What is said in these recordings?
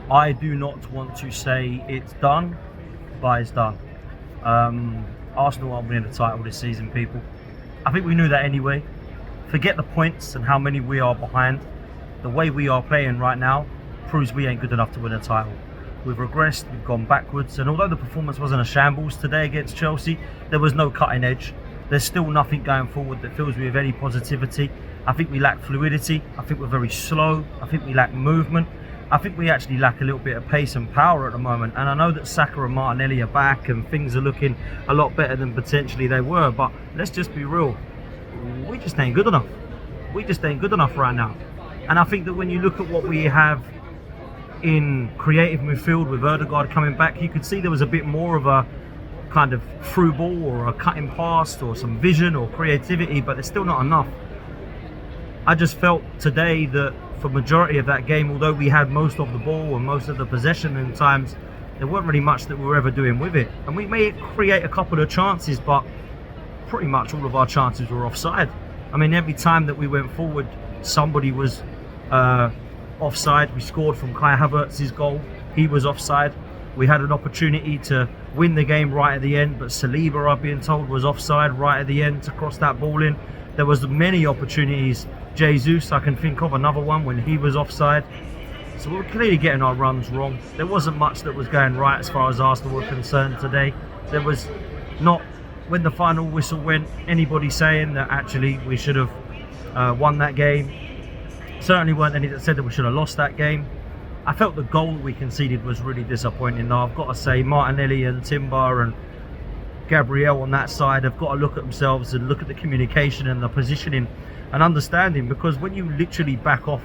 I do not want to say it's done, but it's done. Arsenal aren't winning the title this season, people. I think we knew that anyway. Forget the points and how many we are behind. The way we are playing right now proves we ain't good enough to win a title. We've regressed, we've gone backwards, and although the performance wasn't a shambles today against Chelsea, there was no cutting edge. There's still nothing going forward that fills me with any positivity. I think we lack fluidity. I think we're very slow. I think we lack movement. I think we actually lack a little bit of pace and power at the moment. And I know that Saka and Martinelli are back and things are looking a lot better than potentially they were. But let's just be real. We just ain't good enough. We just ain't good enough right now. And I think that when you look at what we have in creative midfield with Ødegaard coming back, you could see there was a bit more of a kind of through ball or a cutting past or some vision or creativity, but there's still not enough. I just felt today that for majority of that game, although we had most of the ball and most of the possession in times, there weren't really much that we were ever doing with it. And we may create a couple of chances, but pretty much all of our chances were offside. I mean, every time that we went forward, somebody was offside. We scored from Kai Havertz's goal. He was offside. We had an opportunity to win the game right at the end, but Saliba, I've been told, was offside right at the end to cross that ball in. There was many opportunities. Jesus, I can think of another one when he was offside. So we're clearly getting our runs wrong. There wasn't much that was going right as far as Arsenal were concerned today. There was not, when the final whistle went, anybody saying that actually we should have won that game. Certainly weren't any that said that we should have lost that game. I felt the goal that we conceded was really disappointing. Now I've got to say, Martinelli and Timber and Gabriel on that side have got to look at themselves and look at the communication and the positioning and understanding, because when you literally back off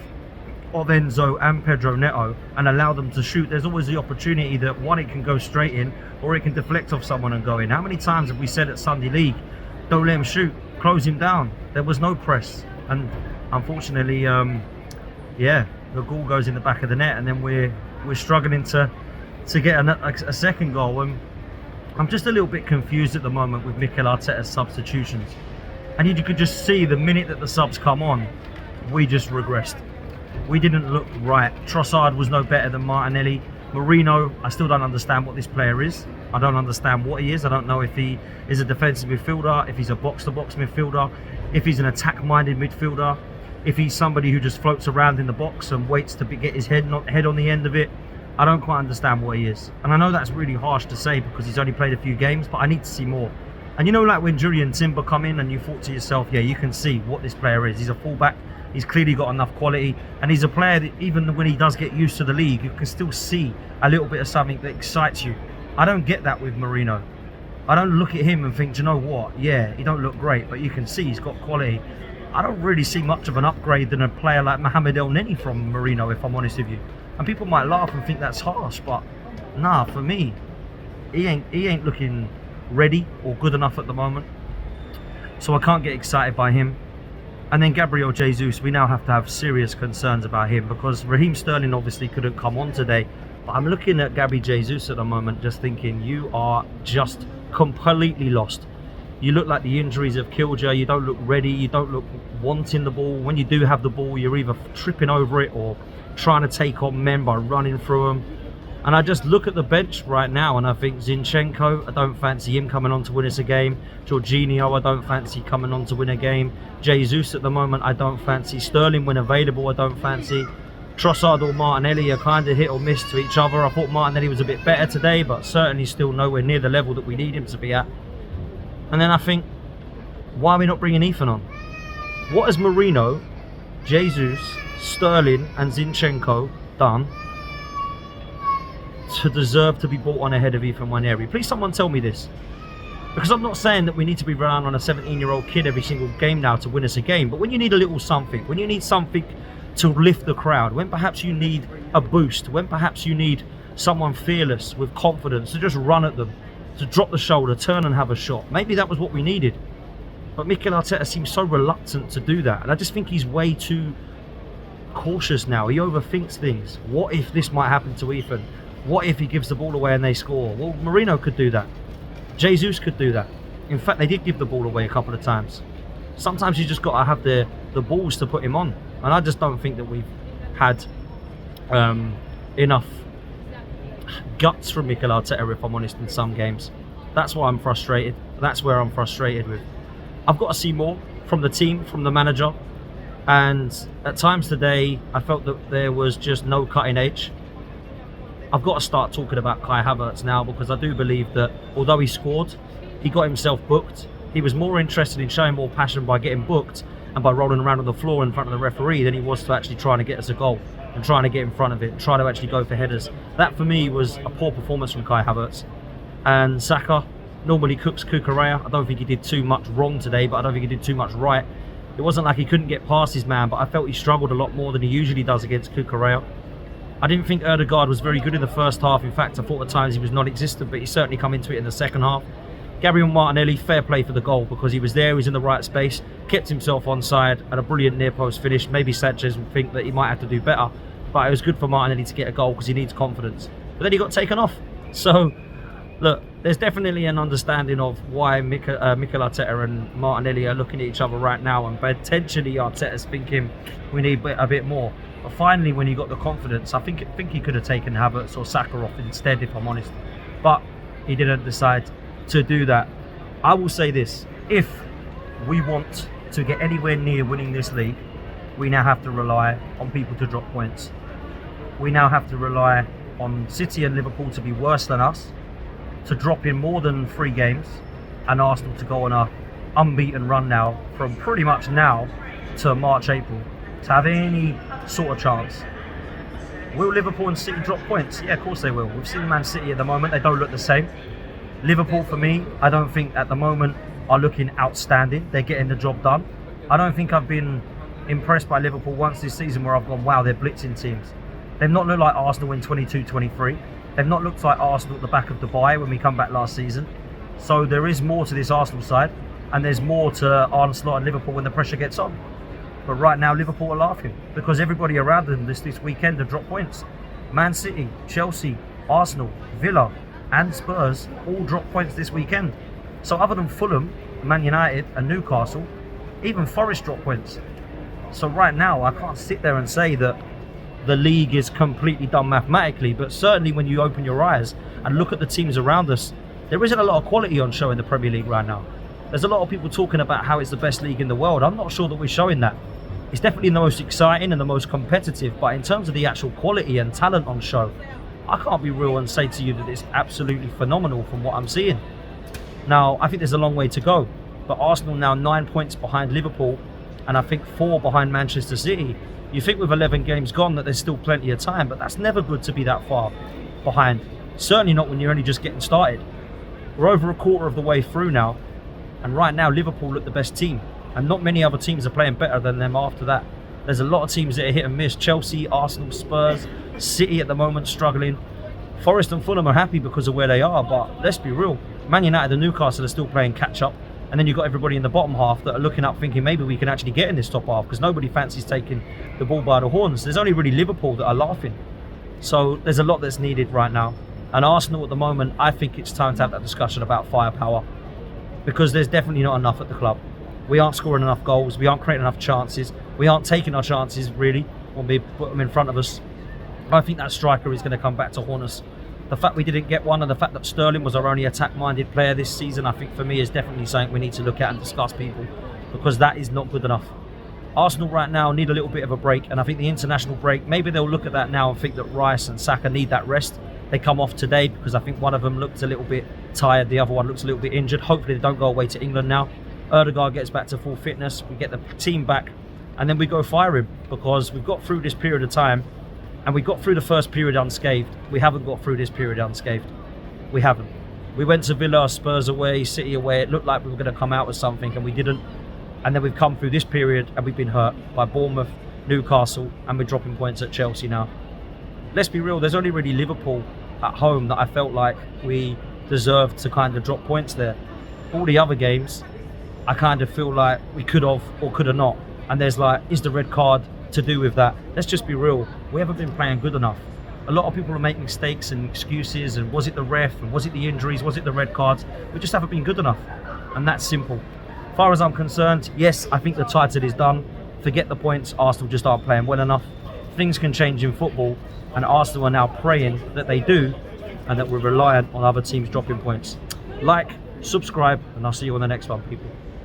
of Enzo and Pedro Neto and allow them to shoot, there's always the opportunity that one, it can go straight in, or it can deflect off someone and go in. How many times have we said at Sunday League, don't let him shoot, close him down? There was no press, and unfortunately, yeah, the goal goes in the back of the net, and then we're struggling to get a second goal. And I'm just a little bit confused at the moment with Mikel Arteta's substitutions. And you could just see the minute that the subs come on, we just regressed. We didn't look right. Trossard was no better than Martinelli. Marino, I still don't understand what this player is. I don't understand what he is. I don't know if he is a defensive midfielder, if he's a box-to-box midfielder, if he's an attack-minded midfielder, if he's somebody who just floats around in the box and waits to get his head on the end of it. I don't quite understand what he is. And I know that's really harsh to say because he's only played a few games, but I need to see more. And you know, like when Julian Timber come in and you thought to yourself, yeah, you can see what this player is. He's a fullback. He's clearly got enough quality. And he's a player that even when he does get used to the league, you can still see a little bit of something that excites you. I don't get that with Marino. I don't look at him and think, do you know what? Yeah, he don't look great, but you can see he's got quality. I don't really see much of an upgrade than a player like Mohamed El Neni from Marino, if I'm honest with you. And people might laugh and think that's harsh, but nah, for me, he ain't looking ready or good enough at the moment. So I can't get excited by him. And then Gabriel Jesus, we now have to have serious concerns about him because Raheem Sterling obviously couldn't come on today. But I'm looking at Gabby Jesus at the moment just thinking, you are just completely lost. You look like the injuries have killed you. You don't look ready. You don't look wanting the ball. When you do have the ball, you're either tripping over it or trying to take on men by running through them. And I just look at the bench right now and I think Zinchenko, I don't fancy him coming on to win us a game. Jorginho, I don't fancy coming on to win a game. Jesus at the moment, I don't fancy. Sterling, when available, I don't fancy. Trossard or Martinelli are kind of hit or miss to each other. I thought Martinelli was a bit better today, but certainly still nowhere near the level that we need him to be at. And then I think, why are we not bringing Ethan on? What has Marino, Jesus, Sterling and Zinchenko done to deserve to be brought on ahead of Ethan Nwaneri? Please someone tell me this. Because I'm not saying that we need to be relying on a 17-year-old kid every single game now to win us a game, but when you need a little something, when you need something to lift the crowd, when perhaps you need a boost, when perhaps you need someone fearless with confidence to just run at them, to drop the shoulder, turn and have a shot, maybe that was what we needed. But Mikel Arteta seems so reluctant to do that, and I just think he's way too cautious now. He overthinks things. What if this might happen to Ethan? What if he gives the ball away and they score? Well, Marino could do that. Jesus could do that. In fact, they did give the ball away a couple of times. Sometimes you just got to have the balls to put him on. And I just don't think that we've had enough guts from Mikel Arteta, if I'm honest, in some games. That's why I'm frustrated. That's where I'm frustrated with. I've got to see more from the team, from the manager. And at times today, I felt that there was just no cutting edge. I've got to start talking about Kai Havertz now, because I do believe that although he scored, he got himself booked. He was more interested in showing more passion by getting booked and by rolling around on the floor in front of the referee than he was to actually trying to get us a goal and trying to get in front of it, trying to actually go for headers. That for me was a poor performance from Kai Havertz. And Saka normally cooks Cucurella. I don't think he did too much wrong today, but I don't think he did too much right. It wasn't like he couldn't get past his man, but I felt he struggled a lot more than he usually does against Cucurella. I didn't think Ødegaard was very good in the first half. In fact, I thought at times he was non-existent, but he certainly come into it in the second half. Gabriel Martinelli, fair play for the goal, because he was there, he was in the right space, kept himself onside, and a brilliant near post finish. Maybe Sanchez would think that he might have to do better, but it was good for Martinelli to get a goal because he needs confidence. But then he got taken off. So, look, there's definitely an understanding of why Mikel Arteta and Martinelli are looking at each other right now, and potentially Arteta's thinking we need a bit more. But finally, when he got the confidence, I think he could have taken Havertz or Saka off instead, if I'm honest. But he didn't decide to do that. I will say this: if we want to get anywhere near winning this league, we now have to rely on people to drop points. We now have to rely on City and Liverpool to be worse than us, to drop in more than 3 games, and Arsenal to go on a unbeaten run now from pretty much now to March, April, to have any sort of chance. Will Liverpool and City drop points? Yeah, of course they will. We've seen Man City at the moment, they don't look the same. Liverpool, for me, I don't think at the moment are looking outstanding. They're getting the job done. I don't think I've been impressed by Liverpool once this season where I've gone, wow, they're blitzing teams. They've not looked like Arsenal in 22-23. They've not looked like Arsenal at the back of Dubai when we come back last season. So there is more to this Arsenal side, and there's more to Arne Slot and Liverpool when the pressure gets on. But right now, Liverpool are laughing because everybody around them this weekend have dropped points. Man City, Chelsea, Arsenal, Villa, and Spurs all dropped points this weekend. So other than Fulham, Man United and Newcastle, even Forest dropped points. So right now, I can't sit there and say that the league is completely done mathematically, but certainly when you open your eyes and look at the teams around us, there isn't a lot of quality on show in the Premier League right now. There's a lot of people talking about how it's the best league in the world. I'm not sure that we're showing that. It's definitely the most exciting and the most competitive, but in terms of the actual quality and talent on show, I can't be real and say to you that it's absolutely phenomenal from what I'm seeing. Now, I think there's a long way to go, but Arsenal now 9 points behind Liverpool, and I think 4 behind Manchester City. You think with 11 games gone that there's still plenty of time, but that's never good to be that far behind. Certainly not when you're only just getting started. We're over a quarter of the way through now, and right now Liverpool look the best team, and not many other teams are playing better than them after that. There's a lot of teams that are hit and miss. Chelsea, Arsenal, Spurs, City at the moment struggling. Forest and Fulham are happy because of where they are, but let's be real. Man United and Newcastle are still playing catch up, and then you've got everybody in the bottom half that are looking up thinking maybe we can actually get in this top half because nobody fancies taking the ball by the horns. There's only really Liverpool that are laughing. So there's a lot that's needed right now. And Arsenal at the moment, I think it's time to have that discussion about firepower, because there's definitely not enough at the club. We aren't scoring enough goals, we aren't creating enough chances, we aren't taking our chances really when we put them in front of us. I think that striker is going to come back to haunt us. The fact we didn't get one and the fact that Sterling was our only attack-minded player this season, I think for me is definitely something we need to look at and discuss, people, because that is not good enough. Arsenal right now need a little bit of a break, and I think the international break, maybe they'll look at that now and think that Rice and Saka need that rest. They come off today because I think one of them looked a little bit tired, the other one looks a little bit injured. Hopefully they don't go away to England now. Ødegaard gets back to full fitness, we get the team back, and then we go fire him, because we've got through this period of time and we got through the first period unscathed. We haven't got through this period unscathed. We haven't. We went to Villa, Spurs away, City away. It looked like we were going to come out with something and we didn't. And then we've come through this period and we've been hurt by Bournemouth, Newcastle, and we're dropping points at Chelsea now. Let's be real, there's only really Liverpool at home that I felt like we deserved to kind of drop points there. All the other games, I kind of feel like we could have or could have not. And there's like, is the red card to do with that? Let's just be real, we haven't been playing good enough. A lot of people are making mistakes and excuses, and was it the ref, and was it the injuries, was it the red cards? We just haven't been good enough, and that's simple. As far as I'm concerned, yes, I think the title is done. Forget the points, Arsenal just aren't playing well enough. Things can change in football, and Arsenal are now praying that they do, and that we're reliant on other teams dropping points. Like, subscribe, and I'll see you on the next one, people.